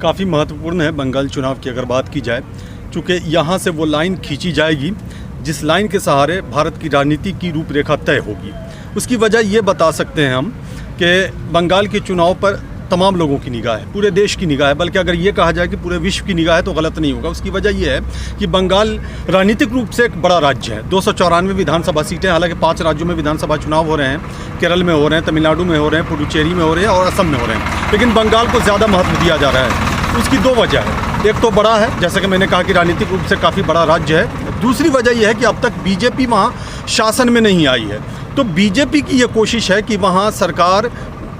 काफ़ी महत्वपूर्ण है बंगाल चुनाव की अगर बात की जाए, चूँकि यहाँ से वो लाइन खींची जाएगी जिस लाइन के सहारे भारत की राजनीति की रूपरेखा तय होगी। उसकी वजह ये बता सकते हैं हम कि बंगाल के चुनाव पर तमाम लोगों की निगाह है, पूरे देश की निगाह है, बल्कि अगर ये कहा जाए कि पूरे विश्व की निगाह है तो गलत नहीं होगा। उसकी वजह यह है कि बंगाल राजनीतिक रूप से एक बड़ा राज्य है। 294 विधानसभा सीटें, हालांकि 5 राज्यों में विधानसभा चुनाव हो रहे हैं, केरल में हो रहे हैं, तमिलनाडु में हो रहे हैं, पुडुचेरी में हो रहे हैं और असम में हो रहे हैं, लेकिन बंगाल को ज़्यादा महत्व दिया जा रहा है। उसकी 2 वजह है। एक तो बड़ा है, जैसा कि मैंने कहा कि राजनीतिक रूप से काफ़ी बड़ा राज्य है। दूसरी वजह यह है कि अब तक बीजेपी वहाँ शासन में नहीं आई है, तो बीजेपी की ये कोशिश है कि वहाँ सरकार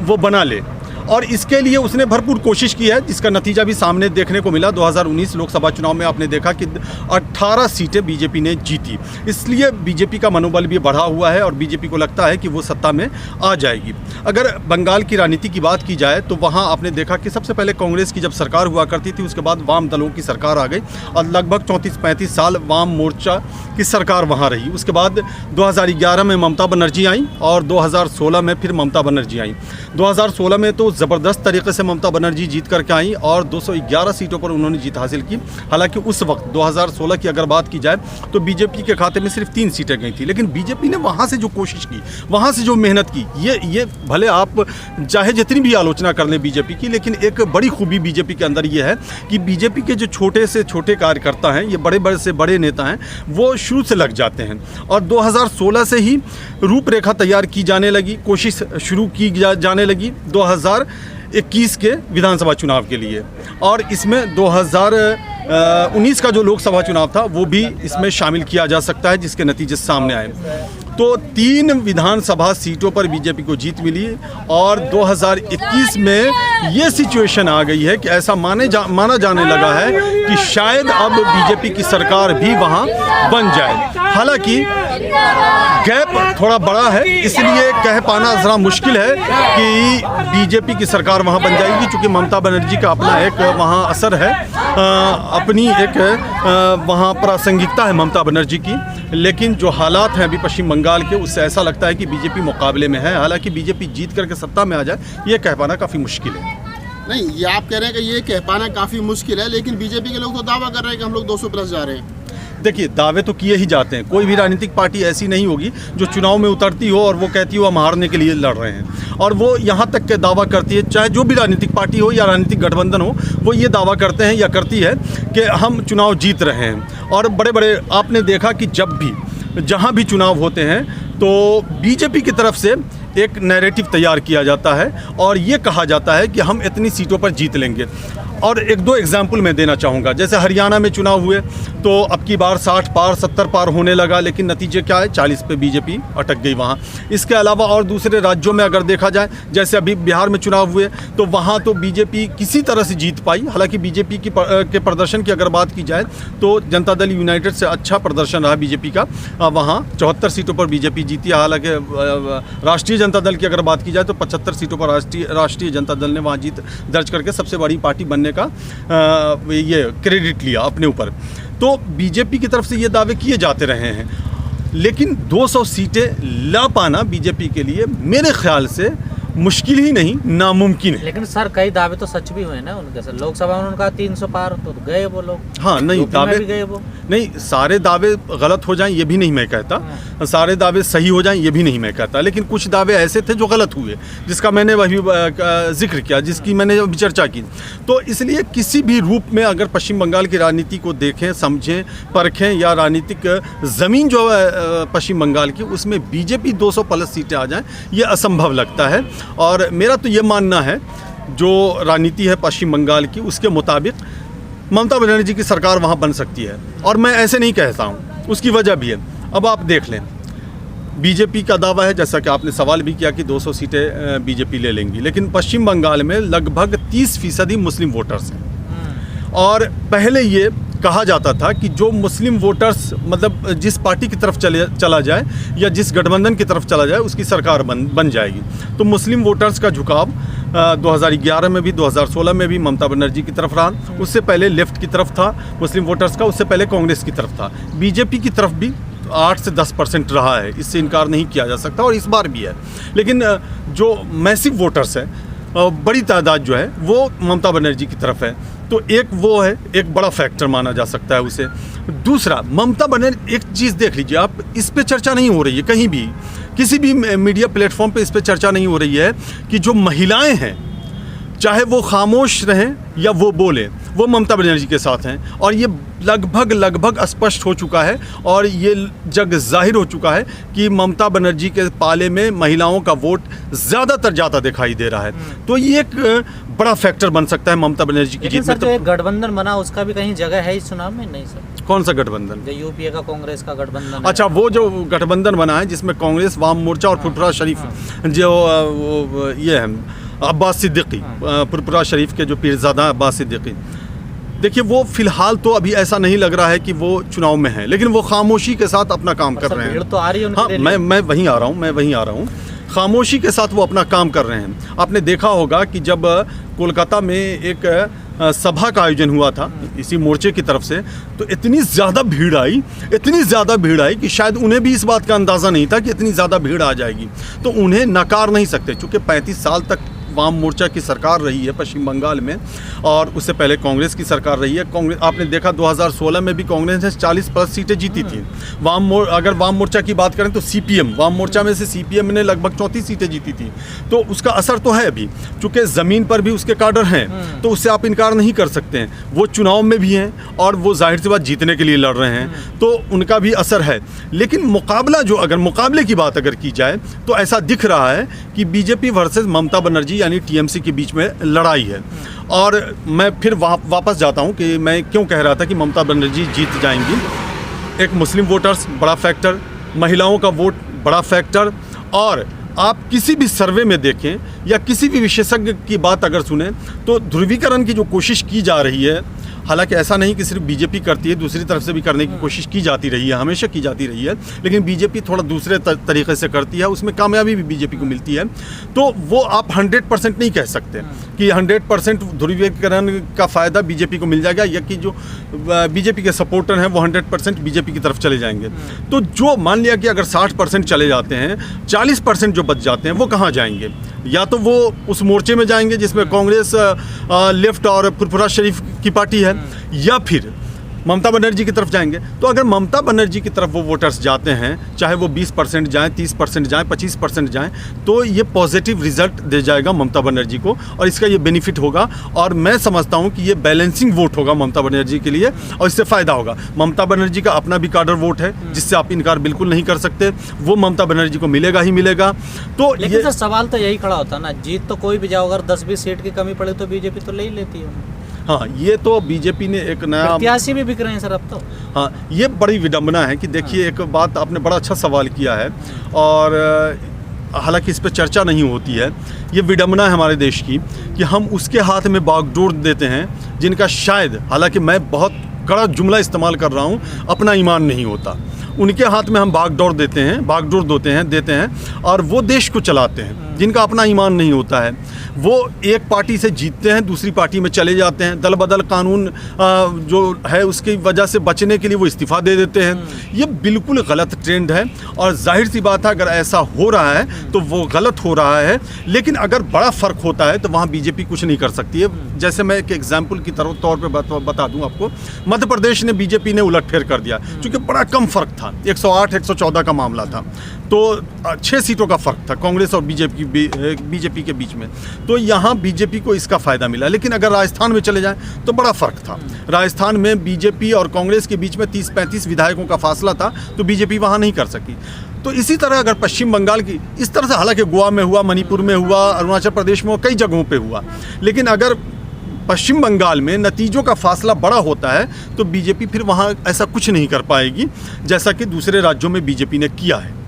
वो बना ले और इसके लिए उसने भरपूर कोशिश की है, जिसका नतीजा भी सामने देखने को मिला। 2019 लोकसभा चुनाव में आपने देखा कि 18 सीटें बीजेपी ने जीती, इसलिए बीजेपी का मनोबल भी बढ़ा हुआ है और बीजेपी को लगता है कि वो सत्ता में आ जाएगी। अगर बंगाल की राजनीति की बात की जाए तो वहाँ आपने देखा कि सबसे पहले कांग्रेस की जब सरकार हुआ करती थी, उसके बाद वाम दलों की सरकार आ गई और लगभग 34-35 साल वाम मोर्चा की सरकार वहाँ रही। उसके बाद 2011 में ममता बनर्जी आई और 2016 में फिर ममता बनर्जी आई। 2016 में तो ज़बरदस्त तरीके से ममता बनर्जी जीत करके आई और 211 सीटों पर उन्होंने जीत हासिल की। हालांकि उस वक्त 2016 की अगर बात की जाए तो बीजेपी के खाते में सिर्फ 3 सीटें गई थी, लेकिन बीजेपी ने वहाँ से जो कोशिश की, वहाँ से जो मेहनत की, ये भले आप चाहे जितनी भी आलोचना कर लें बीजेपी की, लेकिन एक बड़ी खूबी बीजेपी के अंदर ये है कि बीजेपी के जो छोटे से छोटे कार्यकर्ता हैं, ये बड़े बड़े से बड़े नेता हैं, वो शुरू से लग जाते हैं और 2016 से ही रूपरेखा तैयार की जाने लगी, कोशिश शुरू की जाने लगी 2021 के विधानसभा चुनाव के लिए, और इसमें 2019 का जो लोकसभा चुनाव था वो भी इसमें शामिल किया जा सकता है, जिसके नतीजे सामने आए। तो 3 विधानसभा सीटों पर बीजेपी को जीत मिली और 2021 में ये सिचुएशन आ गई है कि ऐसा माना जाने लगा है कि शायद अब बीजेपी की सरकार भी वहाँ बन जाए। हालांकि गैप थोड़ा बड़ा है, इसलिए कह पाना ज़रा मुश्किल है कि बीजेपी की सरकार वहाँ बन जाएगी, क्योंकि ममता बनर्जी का अपना एक वहाँ असर है, अपनी एक वहाँ प्रासंगिकता है ममता बनर्जी की। लेकिन जो हालात हैं अभी पश्चिम बंगाल के, उससे ऐसा लगता है कि बीजेपी मुकाबले में है। हालांकि बीजेपी जीत करके सत्ता में आ जाए, ये कह पाना काफ़ी मुश्किल है। नहीं, ये आप कह रहे हैं कि ये कह पाना काफ़ी मुश्किल है, लेकिन बीजेपी के लोग तो दावा कर रहे हैं कि हम लोग 200 प्लस जा रहे हैं। देखिए, दावे तो किए ही जाते हैं। कोई भी राजनीतिक पार्टी ऐसी नहीं होगी जो चुनाव में उतरती हो और वो कहती हो हम हारने के लिए लड़ रहे हैं, और वो यहाँ तक के दावा करती है, चाहे जो भी राजनीतिक पार्टी हो या राजनीतिक गठबंधन हो, वो ये दावा करते हैं या करती है कि हम चुनाव जीत रहे हैं। और बड़े बड़े आपने देखा कि जब भी जहाँ भी चुनाव होते हैं तो बीजेपी की तरफ से एक नैरेटिव तैयार किया जाता है और ये कहा जाता है कि हम इतनी सीटों पर जीत लेंगे। और 1-2 एग्जाम्पल मैं देना चाहूँगा। जैसे हरियाणा में चुनाव हुए तो अब की बार 60 पार 70 पार होने लगा, लेकिन नतीजे क्या है, 40 पे बीजेपी अटक गई वहाँ। इसके अलावा और दूसरे राज्यों में अगर देखा जाए, जैसे अभी बिहार में चुनाव हुए तो वहाँ तो बीजेपी किसी तरह से जीत पाई। हालांकि बीजेपी के प्रदर्शन की अगर बात की जाए तो जनता दल यूनाइटेड से अच्छा प्रदर्शन रहा बीजेपी का, वहाँ 74 सीटों पर बीजेपी जीती। हालांकि राष्ट्रीय जनता दल की अगर बात की जाए तो 75 सीटों पर राष्ट्रीय जनता दल ने वहाँ जीत दर्ज करके सबसे बड़ी पार्टी बनने का ये क्रेडिट लिया अपने ऊपर। तो बीजेपी की तरफ से ये दावे किए जाते रहे हैं, लेकिन 200 सीटें ला पाना बीजेपी के लिए मेरे ख्याल से मुश्किल ही नहीं, नामुमकिन है। लेकिन सर कई दावे तो सच भी हुए ना उनके, सर लोकसभा में उनका 300 पार तो गए वो लोग। हाँ, नहीं दावे भी गए वो, नहीं सारे दावे गलत हो जाएं ये भी नहीं मैं कहता, सारे दावे सही हो जाएं ये भी नहीं मैं कहता, लेकिन कुछ दावे ऐसे थे जो गलत हुए, जिसका मैंने वही जिक्र किया, जिसकी मैंने अभी चर्चा की। तो इसलिए किसी भी रूप में अगर पश्चिम बंगाल की राजनीति को देखें, समझें, परखें, या राजनीतिक ज़मीन जो है पश्चिम बंगाल की, उसमें बीजेपी 200 प्लस सीटें आ जाएं ये असंभव लगता है। और मेरा तो ये मानना है जो राजनीति है पश्चिम बंगाल की, उसके मुताबिक ममता बनर्जी की सरकार वहाँ बन सकती है, और मैं ऐसे नहीं कहता हूँ, उसकी वजह भी है। अब आप देख लें, बीजेपी का दावा है, जैसा कि आपने सवाल भी किया, कि 200 सीटें बीजेपी ले लेंगी, लेकिन पश्चिम बंगाल में लगभग 30% मुस्लिम वोटर्स हैं। और पहले ये कहा जाता था कि जो मुस्लिम वोटर्स मतलब जिस पार्टी की तरफ चला जाए या जिस गठबंधन की तरफ चला जाए उसकी सरकार बन जाएगी। तो मुस्लिम वोटर्स का झुकाव 2011 में भी 2016 में भी ममता बनर्जी की तरफ रहा। उससे पहले लेफ्ट की तरफ था मुस्लिम वोटर्स का, उससे पहले कांग्रेस की तरफ था। बीजेपी की तरफ भी 8 से 10% रहा है, इससे इनकार नहीं किया जा सकता, और इस बार भी है। लेकिन जो मैसिव वोटर्स हैं, बड़ी तादाद जो है वो ममता बनर्जी की तरफ है। तो एक वो है, एक बड़ा फैक्टर माना जा सकता है उसे। दूसरा, ममता बनर्जी, एक चीज़ देख लीजिए आप, इस पे चर्चा नहीं हो रही है कहीं भी, किसी भी मीडिया प्लेटफॉर्म पे इस पे चर्चा नहीं हो रही है कि जो महिलाएं हैं, चाहे वो खामोश रहें या वो बोलें, वो ममता बनर्जी के साथ हैं। और ये लगभग स्पष्ट हो चुका है और ये जग जाहिर हो चुका है कि ममता बनर्जी के पाले में महिलाओं का वोट ज़्यादातर जाता दिखाई दे रहा है। तो ये एक बड़ा फैक्टर बन सकता है ममता बनर्जी की लेकिन जीत सर में। जो एक गठबंधन बना उसका भी कहीं जगह है इस चुनाव में? नहीं सर। कौन सा गठबंधन? जो यूपीए का कांग्रेस का गठबंधन है। अच्छा, वो जो गठबंधन बना है जिसमें कांग्रेस, वाम मोर्चा और फुरफुरा शरीफ, जो ये है अब्बास सिद्दीकी, फुरफुरा शरीफ के जो पीरजादा अब्बास सिद्दीकी, देखिए वो फिलहाल तो अभी ऐसा नहीं लग रहा है कि वो चुनाव में है, लेकिन वो खामोशी के साथ अपना काम कर रहे हैं। भीड़ तो आ रही है उनके हाँ, लिए। मैं वहीं आ रहा हूँ। खामोशी के साथ वो अपना काम कर रहे हैं। आपने देखा होगा कि जब कोलकाता में एक सभा का आयोजन हुआ था इसी मोर्चे की तरफ से, तो इतनी ज़्यादा भीड़ आई कि शायद उन्हें भी इस बात का अंदाज़ा नहीं था कि इतनी ज़्यादा भीड़ आ जाएगी। तो उन्हें नकार नहीं सकते, चूँकि 35 साल तक वाम मोर्चा की सरकार रही है पश्चिम बंगाल में, और उससे पहले कांग्रेस की सरकार रही है। कांग्रेस, आपने देखा 2016 में भी कांग्रेस ने 40+ सीटें जीती थी। अगर वाम मोर्चा की बात करें तो सीपीएम, वाम मोर्चा में से सीपीएम ने लगभग 34 सीटें जीती थी। तो उसका असर तो है अभी, चूँकि ज़मीन पर भी उसके काडर हैं, तो उससे आप इनकार नहीं कर सकते हैं। वो चुनाव में भी हैं और वो जाहिर सी बात जीतने के लिए लड़ रहे हैं, तो उनका भी असर है। लेकिन मुकाबले की बात अगर की जाए तो ऐसा दिख रहा है कि बीजेपी वर्सेस ममता बनर्जी यानी टीएमसी के बीच में लड़ाई है। और मैं फिर वापस जाता हूं कि मैं क्यों कह रहा था कि ममता बनर्जी जीत जाएंगी। एक मुस्लिम वोटर्स बड़ा फैक्टर, महिलाओं का वोट बड़ा फैक्टर, और आप किसी भी सर्वे में देखें या किसी भी विशेषज्ञ की बात अगर सुने तो ध्रुवीकरण की जो कोशिश की जा रही है, हालांकि ऐसा नहीं कि सिर्फ बीजेपी करती है, दूसरी तरफ से भी करने की कोशिश की जाती रही है, हमेशा की जाती रही है, लेकिन बीजेपी थोड़ा दूसरे तरीके से करती है, उसमें कामयाबी भी बीजेपी को मिलती है। तो वो आप 100% नहीं कह सकते कि 100% ध्रुवीकरण का फ़ायदा बीजेपी को मिल जाएगा, या कि जो बीजेपी के सपोर्टर हैं वो 100% बीजेपी की तरफ चले जाएंगे। तो जो मान लिया कि अगर 60% चले जाते हैं, 40% जो बच जाते हैं वो कहाँ जाएंगे? या तो वो उस मोर्चे में जाएंगे जिसमें कांग्रेस, लेफ्ट और फुरफुरा शरीफ की पार्टी है, या फिर ममता बनर्जी की तरफ जाएंगे। तो अगर ममता बनर्जी की तरफ वो वोटर्स जाते हैं, चाहे वो 20% जाएं, 30% जाएं, 25% जाएं, तो ये पॉजिटिव रिजल्ट दे जाएगा ममता बनर्जी को, और इसका ये बेनिफिट होगा। और मैं समझता हूँ कि ये बैलेंसिंग वोट होगा ममता बनर्जी के लिए, और इससे फ़ायदा होगा। ममता बनर्जी का अपना भी काडर वोट है जिससे आप इनकार बिल्कुल नहीं कर सकते, वो ममता बनर्जी को मिलेगा ही मिलेगा। तो लेकिन सर सवाल तो यही खड़ा होता है ना, जीत तो कोई भी जाओ, अगर 10-20 सीट की कमी पड़े तो बीजेपी तो ले ही लेती है। हाँ, ये तो बीजेपी ने एक नया, प्रत्याशी भी बिक रहे हैं सर अब तो। हाँ, ये बड़ी विडंबना है कि देखिए, एक बात आपने बड़ा अच्छा सवाल किया है, और हालांकि इस पर चर्चा नहीं होती है। ये विडंबना है हमारे देश की कि हम उसके हाथ में बागडोर देते हैं जिनका शायद, हालांकि मैं बहुत कड़ा जुमला इस्तेमाल कर रहा हूँ, अपना ईमान नहीं होता। उनके हाथ में हम बागडोर देते हैं और वो देश को चलाते हैं जिनका अपना ईमान नहीं होता है। वो एक पार्टी से जीतते हैं, दूसरी पार्टी में चले जाते हैं, दल बदल कानून जो है उसकी वजह से बचने के लिए वो इस्तीफ़ा दे देते हैं। ये बिल्कुल गलत ट्रेंड है, और जाहिर सी बात है अगर ऐसा हो रहा है तो वो गलत हो रहा है। लेकिन अगर बड़ा फ़र्क होता है तो वहाँ बीजेपी कुछ नहीं कर सकती है। जैसे मैं एक एग्जाम्पल की तौर पर बता दूँ आपको, मध्य प्रदेश ने बीजेपी ने उलटफेर कर दिया, क्योंकि बड़ा कम फ़र्क था, 108-114 का मामला था, तो 6 सीटों का फ़र्क था कांग्रेस और बीजेपी के बीच में। तो यहाँ बीजेपी को इसका फ़ायदा मिला। लेकिन अगर राजस्थान में चले जाएं तो बड़ा फ़र्क था। राजस्थान में बीजेपी और कांग्रेस के बीच में 30-35 विधायकों का फासला था, तो बीजेपी वहाँ नहीं कर सकी। तो इसी तरह अगर पश्चिम बंगाल की इस तरह से, हालांकि गोवा में हुआ, मणिपुर में हुआ, अरुणाचल प्रदेश में हुआ, कई जगहों पे हुआ, लेकिन अगर पश्चिम बंगाल में नतीजों का फासला बड़ा होता है तो बीजेपी फिर वहाँ ऐसा कुछ नहीं कर पाएगी जैसा कि दूसरे राज्यों में बीजेपी ने किया है।